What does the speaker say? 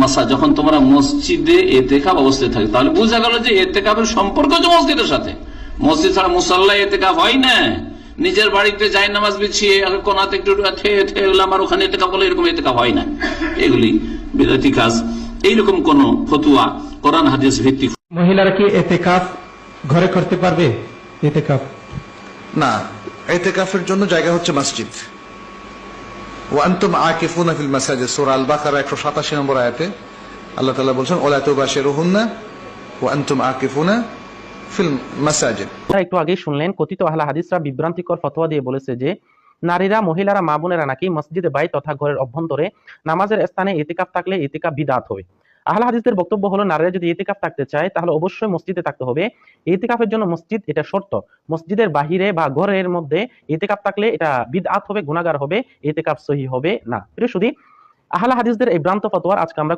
মাসা যখন তোমরা মসজিদে এতেকাফ অবস্থায় থাকে তাহলে বোঝা গেল যে এতেকাফের সম্পর্ক যে মসজিদের সাথে। মসজিদ ছাড়া মুসাল্লা এতেকাফ হয় না। নিজের বাড়িতে যাই নামাজ বিছিয়ে কোনাতে একটু আমার ওখানে এতেকাফ বলে এরকম এতেকাফ হয় না। এগুলি বিদআতি কাজ। এইরকম কোন ফতুয়া কোরআন হাদিস ভিত্তিক। মহিলারা কি এতেকাফ ঘরে করতে পারবে? এতেকাফ না, এতেকাফের জন্য জায়গা হচ্ছে মসজিদ। ওয়ান্তুম আকিফুনা ফিল মাসাজিদ, সূরা আল বাকারা 187 নম্বর আয়াতে আল্লাহ তাআলা বলেন ওয়ালা তুবাশিরুহুন্না ওয়া আনতুম আকিফুনা ফিল মাসাজিদ। একটু আগেই শুনলেন কথিত আহলে হাদিসরা বিভ্রান্তিকর ফতোয়া দিয়ে বলেছে যে নারীরা, মহিলারা, মা বোনেরা নাকি মসজিদে বাইত তথা ঘরের অভ্যন্তরে নামাজের স্থানে ইতিকাফ থাকলে ইতিকাফ বিদআত হবে। আহলে হাদিসদের বক্তব্য হলো নারীরা যদি ইতিকাফ থাকতে চায় তাহলে অবশ্যই মসজিদে থাকতে হবে। ইতিকাফের জন্য মসজিদ এটা শর্ত। মসজিদের বাহিরে বা ঘরের মধ্যে ইতিকাফ থাকলে এটা বিদআত হবে, গুনাহগার হবে, ইতিকাফ সহিহ হবে না। এটা শুধু আহলে হাদিসদের এই ভ্রান্ত ফতোয়ার আজকে আমরা